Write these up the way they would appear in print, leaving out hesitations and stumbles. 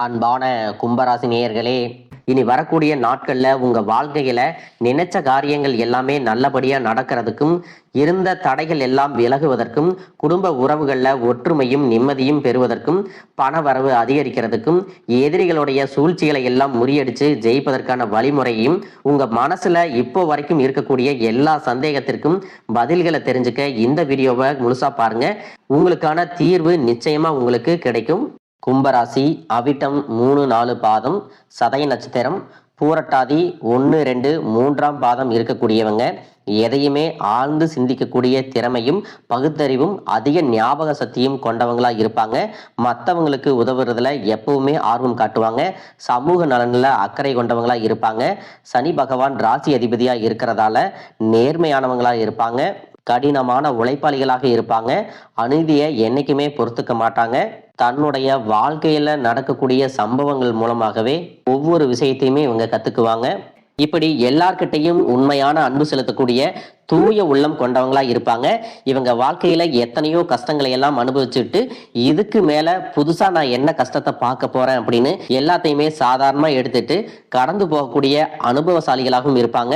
அன்பான கும்பராசி நேயர்களே, இனி வரக்கூடிய நாட்கள்ல உங்க வாழ்க்கையில நினைச்ச காரியங்கள் எல்லாமே நல்லபடியா நடக்கிறதுக்கும், இருந்த தடைகள் எல்லாம் விலகுவதற்கும், குடும்ப உறவுகள்ல ஒற்றுமையும் நிம்மதியும் பெறுவதற்கும், பண வரவு அதிகரிக்கிறதுக்கும், எதிரிகளுடைய சூழ்ச்சிகளை எல்லாம் முறியடிச்சு ஜெயிப்பதற்கான வழிமுறையும் உங்க மனசுல இப்போ வரைக்கும் இருக்கக்கூடிய எல்லா சந்தேகத்திற்கும் பதில்களை தெரிஞ்சுக்க இந்த வீடியோவை முழுசா பாருங்க. உங்களுக்கான தீர்வு நிச்சயமா உங்களுக்கு கிடைக்கும். கும்பராசி அவிட்டம் 3 4 பாதம், சதய நட்சத்திரம், பூரட்டாதி 1 2 3ஆம் பாதம் இருக்கக்கூடியவங்க எதையுமே ஆழ்ந்து சிந்திக்கக்கூடிய திறமையும் பகுத்தறிவும் அதிக ஞாபக சக்தியும் கொண்டவங்களா இருப்பாங்க. மற்றவங்களுக்கு உதவுறதுல எப்பவுமே ஆர்வம் காட்டுவாங்க. சமூக நலனில் அக்கறை கொண்டவங்களா இருப்பாங்க. சனி பகவான் ராசி அதிபதியா இருக்கிறதால நேர்மையானவங்களா இருப்பாங்க. கடினமான உழைப்பாளிகளாக இருப்பாங்க. அநீதியை என்னைக்குமே பொறுத்துக்க மாட்டாங்க. தன்னுடைய வாழ்க்கையில நடக்கக்கூடிய சம்பவங்கள் மூலமாகவே ஒவ்வொரு விஷயத்தையுமே இவங்க கத்துக்குவாங்க. இப்படி எல்லார்கிட்டையும் உண்மையான அன்பு செலுத்தக்கூடிய தூய உள்ளம் கொண்டவங்களா இருப்பாங்க. இவங்க வாழ்க்கையில எத்தனையோ கஷ்டங்களை எல்லாம் அனுபவிச்சுட்டு இதுக்கு மேல புதுசா நான் என்ன கஷ்டத்தை பார்க்க போறேன் அப்படின்னு எல்லாத்தையுமே சாதாரணமா எடுத்துட்டு கடந்து போகக்கூடிய அனுபவசாலிகளாகவும் இருப்பாங்க.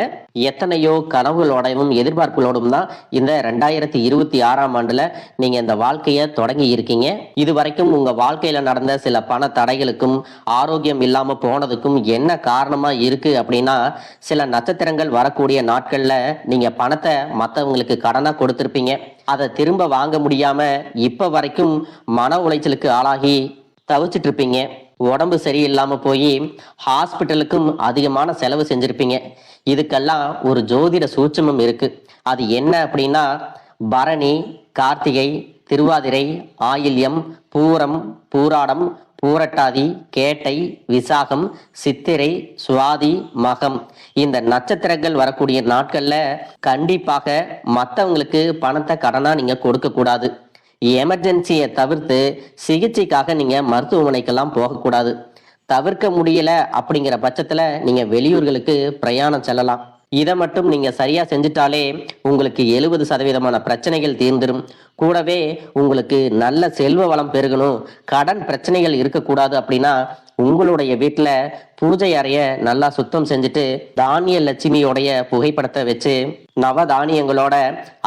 எத்தனையோ கனவுகளோடவும் எதிர்பார்ப்புகளோடும் தான் இந்த 2026ஆம் ஆண்டுல நீங்க இந்த வாழ்க்கைய தொடங்கி இருக்கீங்க. இது வரைக்கும் உங்க வாழ்க்கையில நடந்த சில பண தடைகளுக்கும் ஆரோக்கியம் இல்லாம போனதுக்கும் என்ன காரணமா இருக்கு அப்படின்னா, சில நட்சத்திரங்கள் வரக்கூடிய நாட்கள்ல நீங்க பணத்தை மற்றவங்களுக்கு கடனா கொடுத்திருப்பீங்க. அதை திரும்ப வாங்க முடியாம இப்ப வரைக்கும் மன உளைச்சலுக்கு ஆளாகி தவிச்சிட்டு இருப்பீங்க. உடம்பு சரியில்லாம போய் ஹாஸ்பிட்டலுக்கும் அதிகமான செலவு செஞ்சிருப்பீங்க. இதுக்கெல்லாம் ஒரு ஜோதிட சூட்சமம் இருக்கு. அது என்ன அப்படின்னா, பரணி, கார்த்திகை, திருவாதிரை, ஆயில்யம், பூரம், பூராடம், பூரட்டாதி, கேட்டை, விசாகம், சித்திரை, சுவாதி, மகம் இந்த நட்சத்திரங்கள் வரக்கூடிய நாட்கள்ல கண்டிப்பாக மற்றவங்களுக்கு பணத்தை கடனா நீங்க கொடுக்க கூடாது. எமர்ஜென்சியை தவிர்த்து சிகிச்சைக்காக நீங்க மருத்துவமனைக்கெல்லாம் போகக்கூடாது. தவிர்க்க முடியல அப்படிங்கிற பட்சத்துல நீங்க வெளியூர்களுக்கு பிரயாணம் செல்லலாம். இதை மட்டும் நீங்க சரியா செஞ்சுட்டாலே உங்களுக்கு 70% பிரச்சனைகள் தீர்ந்துடும். கூடவே உங்களுக்கு நல்ல செல்வ வளம் பெருகணும், கடன் பிரச்சனைகள் இருக்கக்கூடாது அப்படின்னா உங்களுடைய வீட்டுல பூஜை அறைய நல்லா சுத்தம் செஞ்சுட்டு தானிய லட்சுமியோடைய புகைப்படத்தை வச்சு நவ தானியங்களோட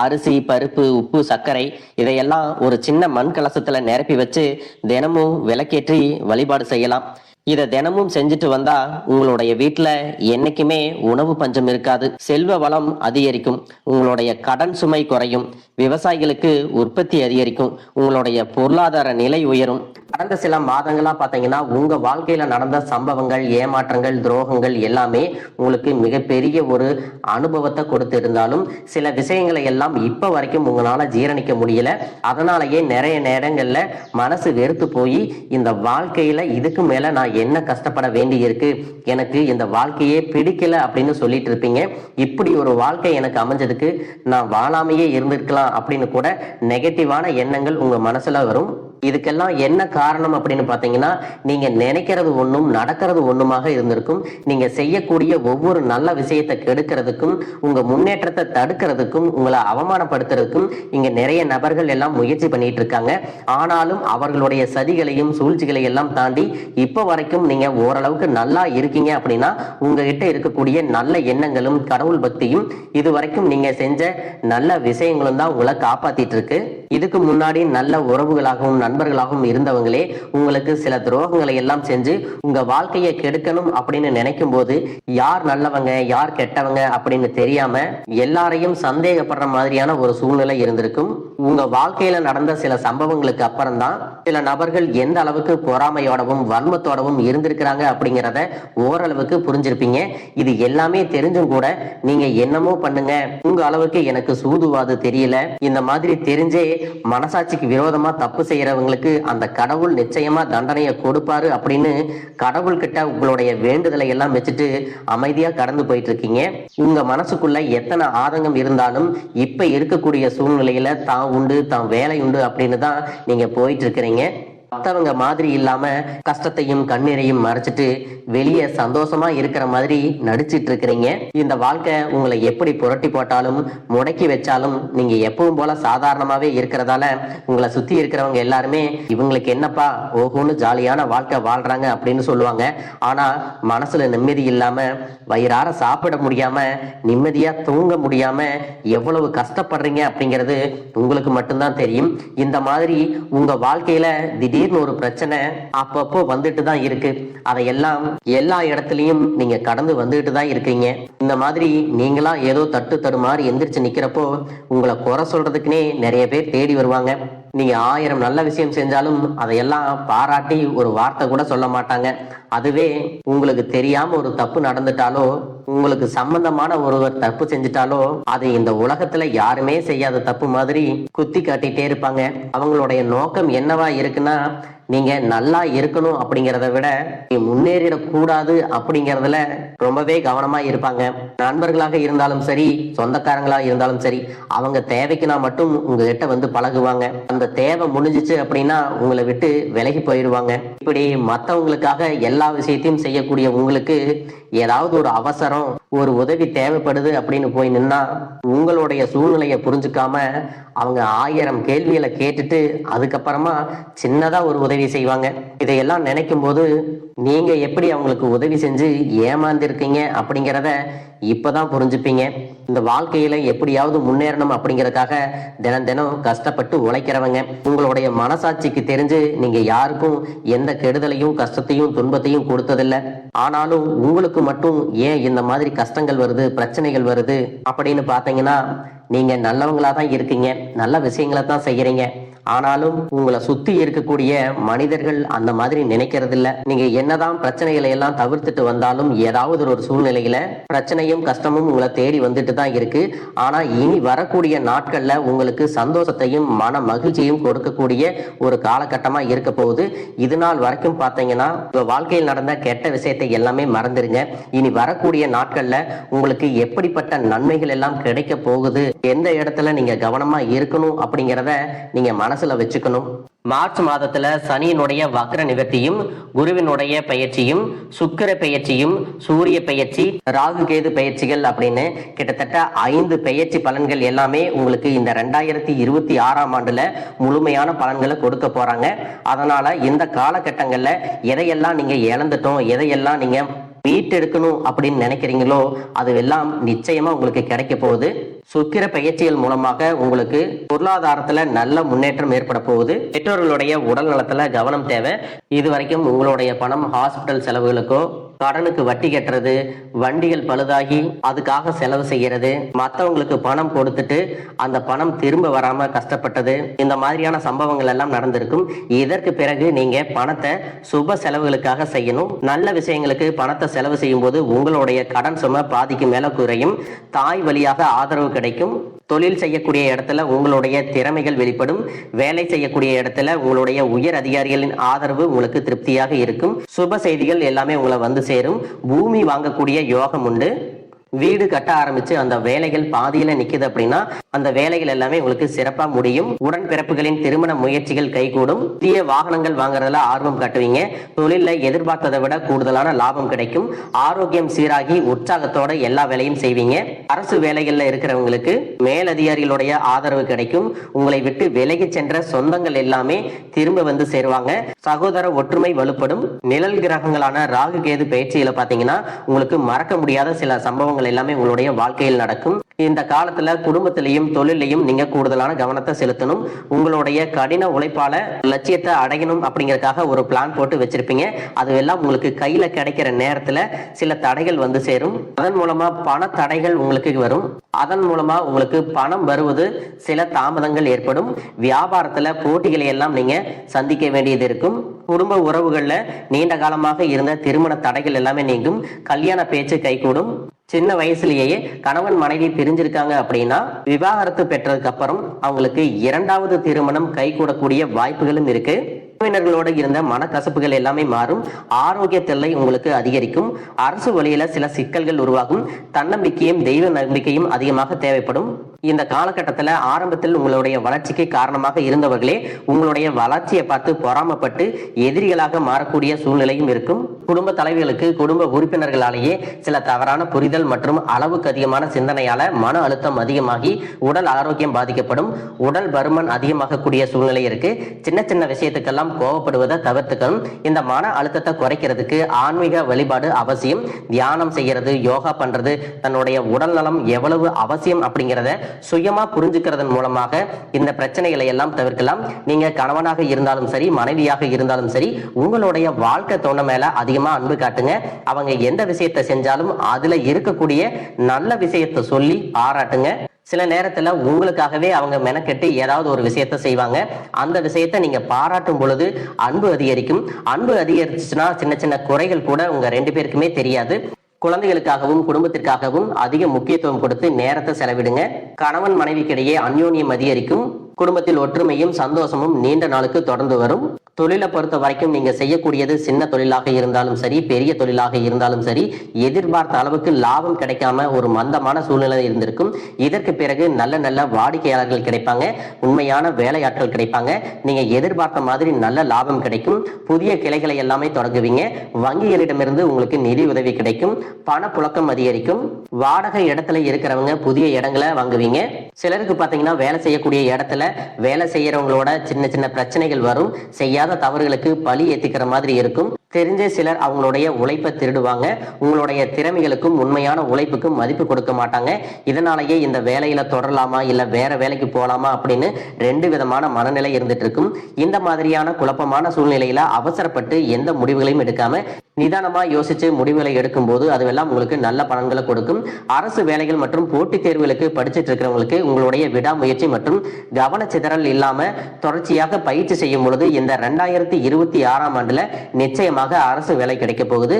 அரிசி, பருப்பு, உப்பு, சர்க்கரை இதையெல்லாம் ஒரு சின்ன மண் கலசத்துல நிரப்பி வச்சு தினமும் விளக்கேற்றி வழிபாடு செய்யலாம். இதை தினமும் செஞ்சுட்டு வந்தா உங்களுடைய வீட்டுல என்னைக்குமே உணவு பஞ்சம் இருக்காது. செல்வ வளம் அதிகரிக்கும். உங்களுடைய கடன் சுமை குறையும். விவசாயிகளுக்கு உற்பத்தி அதிகரிக்கும். உங்களுடைய பொருளாதார நிலை உயரும். கடந்த சில மாதங்களா பாத்தீங்கன்னா உங்க வாழ்க்கையில நடந்த சம்பவங்கள், ஏமாற்றங்கள், துரோகங்கள் எல்லாமே உங்களுக்கு மிகப்பெரிய ஒரு அனுபவத்தை கொடுத்து இருந்தாலும் சில விஷயங்களை எல்லாம் இப்ப வரைக்கும் உங்களால ஜீரணிக்க முடியல. அதனாலயே நிறைய நேரங்கள்ல மனசு வெறுத்து போய் இந்த வாழ்க்கையில இதுக்கு மேல நான் என்ன கஷ்டப்பட வேண்டி இருக்கு, எனக்கு இந்த வாழ்க்கையே பிடிக்கல அப்படின்னு சொல்லிட்டு இருப்பீங்க. இப்படி ஒரு வாழ்க்கை எனக்கு அமைஞ்சதுக்கு நான் வாழாமையே இருந்திருக்கலாம் அப்படின்னு கூட நெகட்டிவான எண்ணங்கள் உங்க மனசுல வரும். இதுக்கெல்லாம் என்ன காரணம் அப்படின்னு பாத்தீங்கன்னா, நீங்க நினைக்கிறது ஒண்ணும் நடக்கிறது ஒண்ணுமாக இருந்திருக்கும். நீங்க செய்யக்கூடிய ஒவ்வொரு நல்ல விஷயத்தை கெடுக்கிறதுக்கும், உங்க முன்னேற்றத்தை தடுக்கிறதுக்கும், உங்களை அவமானப்படுத்துறதுக்கும் இங்க நிறைய நபர்கள் எல்லாம் முயற்சி பண்ணிட்டு இருக்காங்க. ஆனாலும் அவர்களுடைய சதிகளையும் சூழ்ச்சிகளை எல்லாம் தாண்டி இப்ப வரைக்கும் நீங்க ஓரளவுக்கு நல்லா இருக்கீங்க அப்படின்னா உங்ககிட்ட இருக்கக்கூடிய நல்ல எண்ணங்களும் கடவுள் பக்தியும் இது வரைக்கும் நீங்க செஞ்ச நல்ல விஷயங்களும் தான் உங்களை காப்பாத்திட்டு இருக்கு. இதுக்கு முன்னாடி நல்ல உறவுகளாகவும் நண்பர்களாகவும் இருந்தவங்களே உங்களுக்கு சில துரோகங்களை எல்லாம் செஞ்சு உங்க வாழ்க்கையை கெடுக்கணும் அப்படின்னு நினைக்கும் போது யார் நல்லவங்க யார் கெட்டவங்க அப்படின்னு தெரியாம எல்லாரையும் சந்தேகப்படுற மாதிரியான ஒரு சூழ்நிலை இருந்திருக்கும். உங்க வாழ்க்கையில நடந்த சில சம்பவங்களுக்கு அப்புறம் தான் சில நபர்கள் எந்த அளவுக்கு பொறாமையோடவும் வன்மத்தோடவும் இருந்திருக்கிறாங்க அப்படிங்கிறத ஓரளவுக்கு புரிஞ்சிருப்பீங்க. இது எல்லாமே தெரிஞ்சும் கூட நீங்க என்னமோ பண்ணுங்க, உங்க அளவுக்கு எனக்கு சூதுவாது தெரியல, இந்த மாதிரி தெரிஞ்சே மனசாட்சிக்கு விரோதமா தப்பு செய்யறவங்களுக்கு அந்த கடவுள் நிச்சயமா தண்டனையை கொடுப்பாரு அப்படின்னு கடவுள் கிட்ட உங்களுடைய வேண்டுதலை எல்லாம் வச்சுட்டு அமைதியா கடந்து போயிட்டு இருக்கீங்க. உங்க மனசுக்குள்ள எத்தனை ஆதங்கம் இருந்தாலும் இப்ப இருக்கக்கூடிய சூழ்நிலையில தான் உண்டு தான் வேலை உண்டு அப்படின்னு தான் நீங்க போயிட்டு இருக்கிறீங்க. மற்றவங்க மாதிரி இல்லாம கஷ்டத்தையும் கண்ணீரையும் மறைச்சிட்டு வெளியே சந்தோஷமா இருக்கிற மாதிரி நடிச்சிட்டு இருக்கிறீங்க. இந்த வாழ்க்கை உங்களை எப்படி புரட்டி போட்டாலும் முடக்கி வச்சாலும் நீங்க எப்பவும் போல சாதாரணமாவே இருக்கிறதால உங்களை சுத்தி இருக்கிறவங்க எல்லாருமே இவங்களுக்கு என்னப்பா ஓஹோன்னு ஜாலியான வாழ்க்கை வாழ்றாங்க அப்படின்னு சொல்லுவாங்க. ஆனா மனசுல நிம்மதி இல்லாம வயிறார சாப்பிட முடியாம நிம்மதியா தூங்க முடியாம எவ்வளவு கஷ்டப்படுறீங்க அப்படிங்கிறது உங்களுக்கு மட்டும்தான் தெரியும். இந்த மாதிரி உங்க வாழ்க்கையில திடீர்னு ஒரு பிரச்சனை அப்பப்போ வந்துட்டு தான் இருக்கு. அதையெல்லாம் எல்லா இடத்துலயும் நீங்க கடந்து வந்துட்டு தான் இருக்கீங்க. இந்த மாதிரி நீங்களா ஏதோ தட்டு தடுமாறி எந்திரிச்சு நிக்கிறப்போ உங்களை குறை சொல்றதுக்குன்னே நிறைய பேர் தேடி வருவாங்க. நீங்க 1000 நல்ல விஷயம் செஞ்சாலும் அதையெல்லாம் பாராட்டி ஒரு வார்த்தை கூட சொல்ல மாட்டாங்க. அதுவே உங்களுக்கு தெரியாம ஒரு தப்பு நடந்துட்டாலோ உங்களுக்கு சம்பந்தமான ஒருவர் தப்பு செஞ்சுட்டாலோ அது இந்த உலகத்துல யாருமே செய்யாத தப்பு மாதிரி குத்தி காட்டிட்டே இருப்பாங்க. அவங்களுடைய நோக்கம் என்னவா இருக்குன்னா நீங்க நல்லா இருக்கணும் அப்படிங்கிறத விட முன்னேறிடக்கூடாது அப்படிங்கறதுல ரொம்பவே கவனமா இருப்பாங்க. நண்பர்களாக இருந்தாலும் சரி, சொந்தக்காரங்களாக இருந்தாலும் சரி, அவங்க தேவைக்குனா மட்டும் உங்ககிட்ட வந்து பழகுவாங்க. அந்த தேவை முடிஞ்சிச்சு அப்படின்னா உங்களை விட்டு விலகி போயிடுவாங்க. இப்படி மற்றவங்களுக்காக எல்லா விஷயத்தையும் செய்யக்கூடிய உங்களுக்கு ஏதாவது ஒரு அவசரம் ஒரு உதவி தேவைப்படுது அப்படின்னு போய் நின்னா உங்களுடைய சூழ்நிலையை புரிஞ்சுக்காம அவங்க 1000 கேள்விகளை கேட்டுட்டு அதுக்கப்புறமா சின்னதா ஒரு உதவி செய்வாங்க. இதையெல்லாம் நினைக்கும் போது நீங்க எப்படி அவங்களுக்கு உதவி செஞ்சு ஏமாந்திருக்கீங்க அப்படிங்கிறத இப்பதான் புரிஞ்சுப்பீங்க. இந்த வாழ்க்கையில எப்படியாவது முன்னேறணும் அப்படிங்கறதுக்காக தினம் தினம் கஷ்டப்பட்டு உழைக்கிறவங்க. உங்களுடைய மனசாட்சிக்கு தெரிஞ்சு நீங்க யாருக்கும் எந்த கெடுதலையும் கஷ்டத்தையும் துன்பத்தையும் கொடுத்ததில்லை. ஆனாலும் உங்களுக்கு மட்டும் ஏன் இந்த மாதிரி கஷ்டங்கள் வருது, பிரச்சனைகள் வருது அப்படின்னு பாத்தீங்கன்னா நீங்க நல்லவங்களா தான் இருக்கீங்க, நல்ல விஷயங்களை தான் செய்யறீங்க. ஆனாலும் உங்களை சுத்தி இருக்கக்கூடிய மனிதர்கள் அந்த மாதிரி நினைக்கிறது இல்ல. நீங்க என்னதான் பிரச்சனைகளை எல்லாம் தவிர்த்துட்டு வந்தாலும் ஏதாவது ஒரு சூழ்நிலையில பிரச்சனையும் கஷ்டமும் உங்களை தேடி வந்துட்டு தான் இருக்கு. ஆனா இனி வரக்கூடிய நாட்கள்ல உங்களுக்கு சந்தோஷத்தையும் மன மகிழ்ச்சியும் கொடுக்கக்கூடிய ஒரு காலகட்டமா இருக்க போகுது. இது நாள் வரைக்கும் பாத்தீங்கன்னா உங்க வாழ்க்கையில் நடந்த கெட்ட விஷயத்தை எல்லாமே மறந்துருங்க. இனி வரக்கூடிய நாட்கள்ல உங்களுக்கு எப்படிப்பட்ட நன்மைகள் எல்லாம் கிடைக்க போகுது, எந்த இடத்துல நீங்க கவனமா இருக்கணும் அப்படிங்கிறத நீங்க மனசுல வச்சுக்கணும். மார்ச் மாதத்துல சனியினுடைய வக்ர நிவர்த்தியும் குருவினுடைய பயிற்சியும் சுக்கிர பயிற்சியும் சூரிய பயிற்சி ராகு கேது பயிற்சிகள் அப்படின்னு கிட்டத்தட்ட 5 பயிற்சி பலன்கள் எல்லாமே உங்களுக்கு இந்த 2026ஆம் ஆண்டுல முழுமையான பலன்களை கொடுக்க போறாங்க. அதனால இந்த காலகட்டங்கள்ல எதையெல்லாம் நீங்க இழந்துட்டோம், எதையெல்லாம் நீங்க மீட்டெடுக்கணும் அப்படின்னு நினைக்கிறீங்களோ அதுவெல்லாம் நிச்சயமா உங்களுக்கு கிடைக்க போகுது. சுக்கிர பயிற்சிகள் மூலமாக உங்களுக்கு பொருளாதாரத்துல நல்ல முன்னேற்றம் ஏற்பட போகுது. பெற்றோர்களுடைய உடல் நலத்துல கவனம் தேவை. இது வரைக்கும் உங்களுடைய பணம் ஹாஸ்பிட்டல் செலவுகளுக்கோ, கடனுக்கு வட்டி கட்டுறது, வண்டிகள் பழுதாகி அதுக்காக செலவு செய்யறது, மற்றவங்களுக்கு பணம் கொடுத்துட்டு அந்த பணம் திரும்ப வராம கஷ்டப்பட்டது, இந்த மாதிரியான சம்பவங்கள் எல்லாம் நடந்திருக்கும். இதற்கு பிறகு நீங்க பணத்தை சுப செலவுகளுக்காக செய்யணும். நல்ல விஷயங்களுக்கு பணத்தை செலவு செய்யும் போது உங்களுடைய கடன் சுமை பாதிக்கு மேல குறையும். தாய் வழியாக ஆதரவு கிடைக்கும். தொழில் செய்யக்கூடிய இடத்துல உங்களுடைய திறமைகள் வெளிப்படும். வேலை செய்யக்கூடிய இடத்துல உங்களுடைய உயர் அதிகாரிகளின் ஆதரவு உங்களுக்கு திருப்தியாக இருக்கும். சுப செய்திகள் எல்லாமே உங்களை வந்து சேரும். பூமி வாங்கக்கூடிய யோகம் உண்டு. வீடு கட்ட ஆரம்பிச்சு அந்த வேலைகள் பாதியில நிக்குது அப்படின்னா அந்த வேலைகள் எல்லாமே உங்களுக்கு சிறப்பா முடியும். உடன்பிறப்புகளின் திருமண முயற்சிகள் கைகூடும். புதிய வாகனங்கள் வாங்குறதுல ஆர்வம் காட்டுவீங்க. தொழில எதிர்பார்த்ததை விட கூடுதலான லாபம் கிடைக்கும். ஆரோக்கியம் சீராகி உற்சாகத்தோட எல்லா வேலையும் செய்வீங்க. அரசு வேலைகள்ல இருக்கிறவங்களுக்கு மேலதிகாரிகளுடைய ஆதரவு கிடைக்கும். உங்களை விட்டு விலகி சென்ற சொந்தங்கள் எல்லாமே திரும்ப வந்து சேருவாங்க. சகோதர ஒற்றுமை வலுப்படும். நிழல் கிரகங்களான ராகு கேது பயிற்சியில பாத்தீங்கன்னா உங்களுக்கு மறக்க முடியாத சில சம்பவங்கள் எல்லாமே உங்களுடைய வாழ்க்கையில் நடக்கும். இந்த காலத்துல குடும்பத்திலையும் தொழிலையும் நீங்க கூடுதலான கவனத்தை செலுத்தணும். உங்களுடைய கடின உழைப்பால லட்சியத்தை அடையணும் அப்படிங்கறதுக்காக ஒரு பிளான் போட்டு வச்சிருப்பீங்க. அதுவெல்லாம் உங்களுக்கு கையில கிடைக்கிற நேரத்துல சில தடைகள் வந்து சேரும். அதன் மூலமா பண தடைகள் உங்களுக்கு வரும். அதன் மூலமா உங்களுக்கு பணம் வருவது சில தாமதங்கள் ஏற்படும். வியாபாரத்துல போட்டிகளை எல்லாம் நீங்க சந்திக்க வேண்டியது இருக்கும். குடும்ப உறவுகள்ல நீண்ட காலமாக இருந்த திருமண தடைகள் எல்லாமே நீங்கும். கல்யாண பேச்சு கைகூடும். சின்ன வயசுலயே கணவன் மனைவி பிரிஞ்சிருக்காங்க அப்படின்னா விவாகரத்து பெற்றதுக்கு அப்புறம் அவங்களுக்கு 2வது திருமணம் கைகூடக்கூடிய வாய்ப்புகளும் இருக்கு. உறவினர்களோட இருந்த மனக்கசப்புகள் எல்லாமே மாறும். ஆரோக்கிய தொல்லை உங்களுக்கு அதிகரிக்கும். அரசு வழியில சில சிக்கல்கள் உருவாகும். தன்னம்பிக்கையும் தெய்வ நம்பிக்கையும் அதிகமாக தேவைப்படும். இந்த காலகட்டத்தில் ஆரம்பத்தில் உங்களுடைய வளர்ச்சிக்கு காரணமாக இருந்தவர்களே உங்களுடைய வளர்ச்சியை பார்த்து பொறாமப்பட்டு எதிரிகளாக மாறக்கூடிய சூழ்நிலையும் இருக்கும். குடும்ப தலைவிகளுக்கு குடும்ப உறுப்பினர்களாலேயே சில தவறான புரிதல் மற்றும் அளவுக்கு அதிகமான சிந்தனையால மன அழுத்தம் அதிகமாகி உடல் ஆரோக்கியம் பாதிக்கப்படும். உடல் பருமன் அதிகமாகக்கூடிய சூழ்நிலை இருக்கு. சின்ன சின்ன விஷயத்துக்கெல்லாம் கோவப்படுவதை தவிர்த்துக்கணும். இந்த மன அழுத்தத்தை குறைக்கிறதுக்கு ஆன்மீக வழிபாடு அவசியம். தியானம் செய்யறது, யோகா பண்றது, தன்னுடைய உடல் நலம் எவ்வளவு அவசியம் அப்படிங்கிறத சுயமா புரிஞ்சுக்கிறதன் மூலமாக இந்த பிரச்சனைகளை எல்லாம் தவிர்க்கலாம். நீங்க கணவனாக இருந்தாலும் சரி, மனைவியாக இருந்தாலும் சரி, உங்களுடைய வாழ்க்கை துணை மேல அதிகமா அன்பு காட்டுங்க. அவங்க எந்த விஷயத்தை செஞ்சாலும் அதுல இருக்கக்கூடிய நல்ல விஷயத்தை சொல்லி பாராட்டுங்க. சில நேரத்துல உங்களுக்காகவே அவங்க மெனக்கெட்டு ஏதாவது ஒரு விஷயத்த செய்வாங்க. அந்த விஷயத்த நீங்க பாராட்டும் பொழுது அன்பு அதிகரிக்கும். அன்பு அதிகரிச்சுன்னா சின்ன சின்ன குறைகள் கூட உங்க 2 பேருக்குமே தெரியாது. குழந்தைகளுக்காகவும் குடும்பத்திற்காகவும் அதிக முக்கியத்துவம் கொடுத்து நேரத்தை செலவிடுங்க. கணவன் மனைவிக்கிடையே அந்யோன்யம் அதிகரிக்கும். குடும்பத்தில் ஒற்றுமையும் சந்தோஷமும் நீண்ட நாளுக்கு தொடர்ந்து வரும். தொழிலை பொறுத்த வரைக்கும் நீங்க செய்யக்கூடியது சின்ன தொழிலாக இருந்தாலும் சரி, பெரிய தொழிலாக இருந்தாலும் சரி, எதிர்பார்த்த அளவுக்கு லாபம் கிடைக்காம ஒரு மந்தமான சூழ்நிலை இருந்திருக்கும். இதற்கு பிறகு நல்ல நல்ல வாடிக்கையாளர்கள் கிடைப்பாங்க. உண்மையான வேலையாட்கள் கிடைப்பாங்க. நீங்க எதிர்பார்த்த மாதிரி நல்ல லாபம் கிடைக்கும். புதிய கிளைகளை எல்லாமே தொடங்குவீங்க. வங்கிகளிடமிருந்து உங்களுக்கு நிதி உதவி கிடைக்கும். பணப்புழக்கம் அதிகரிக்கும். வாடகை இடத்துல இருக்கிறவங்க புதிய இடங்களை வாங்குவீங்க. சிலருக்கு பாத்தீங்கன்னா வேலை செய்யக்கூடிய இடத்துல வேலை செய்யறவங்களோட சின்ன சின்ன பிரச்சனைகள் வரும். செய்யாத தவறுகளுக்கு பழி ஏத்திக்கிற மாதிரி இருக்கும். தெரிஞ்ச சிலர் அவங்களுடைய உழைப்பை திருடுவாங்க. உங்களுடைய திறமைகளுக்கும் உண்மையான உழைப்புக்கும் மதிப்பு கொடுக்க மாட்டாங்க. இதனாலேயே இந்த வேலையில தொடரலாமா இல்ல வேற வேலைக்கு போலாமா அப்படின்னு 2 விதமான மனநிலை இருந்துட்டு இருக்கும். இந்த மாதிரியான குழப்பமான சூழ்நிலையில அவசரப்பட்டு எந்த முடிவுகளையும் எடுக்காம நிதானமா யோசிச்சு முடிவுகளை எடுக்கும் போது அதுவெல்லாம் உங்களுக்கு நல்ல பலன்களை கொடுக்கும். அரசு வேலைகள் மற்றும் போட்டித் தேர்வுகளுக்கு படிச்சுட்டு இருக்கிறவங்களுக்கு உங்களுடைய விடாமுயற்சி மற்றும் கவனச்சிதறல் இல்லாம தொடர்ச்சியாக பயிற்சி செய்யும் பொழுது இந்த 2026ஆம் ஆண்டுல நிச்சயமாக அரசு வேலை கிடைக்க போகுது.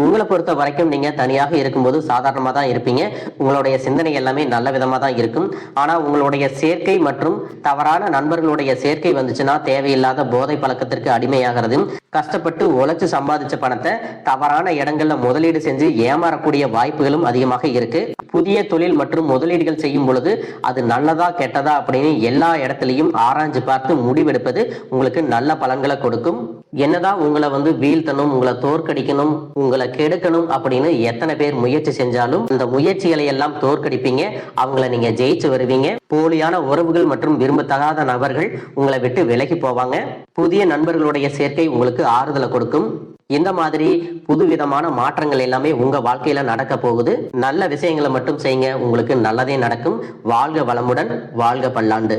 உங்களை பொறுத்த வரைக்கும் நீங்க தனியாக இருக்கும்போது சாதாரணமா தான் இருப்பீங்க. உங்களுடைய சிந்தனை எல்லாமே நல்ல விதமா தான் இருக்கும். ஆனா உங்களுடைய சேர்க்கை மற்றும் தவறான நண்பர்களுடைய சேர்க்கை வந்துச்சுன்னா தேவையில்லாத போதை பழக்கத்திற்கு அடிமையாகிறது. கஷ்டப்பட்டு உழைச்சு சம்பாதிச்ச பணத்தை தவறான இடங்கள்ல முதலீடு செஞ்சு ஏமாறக்கூடிய வாய்ப்புகளும் அதிகமாக இருக்கு. புதிய தொழில் மற்றும் முதலீடுகள் செய்யும் பொழுது அது நல்லதா கெட்டதா அப்படின்னு எல்லா இடத்துலையும் ஆராய்ஞ்சு பார்த்து முடிவெடுப்பது உங்களுக்கு நல்ல பலன்களை கொடுக்கும். என்னதான் உங்களை வீழ்த்தணும், உங்களை தோற்கடிக்கணும், உங்களை கெடுக்கணும் அப்படின்னு எத்தனை பேர் முயற்சி செஞ்சாலும் இந்த முயற்சிகளை எல்லாம் தோற்கடிப்பீங்க. அவங்கள நீங்க ஜெயிச்சு வருவீங்க. போலியான உறவுகள் மற்றும் விரும்பத்தகாத நபர்கள் உங்களை விட்டு விலகி போவாங்க. புதிய நண்பர்களுடைய சேர்க்கை உங்களுக்கு ஆறுதலை கொடுக்கும். இந்த மாதிரி புதுவிதமான மாற்றங்கள் எல்லாமே உங்க வாழ்க்கையில நடக்க போகுது. நல்ல விஷயங்களை மட்டும் செய்யுங்க. உங்களுக்கு நல்லதே நடக்கும். வாழ்க வளமுடன், வாழ்க பல்லாண்டு.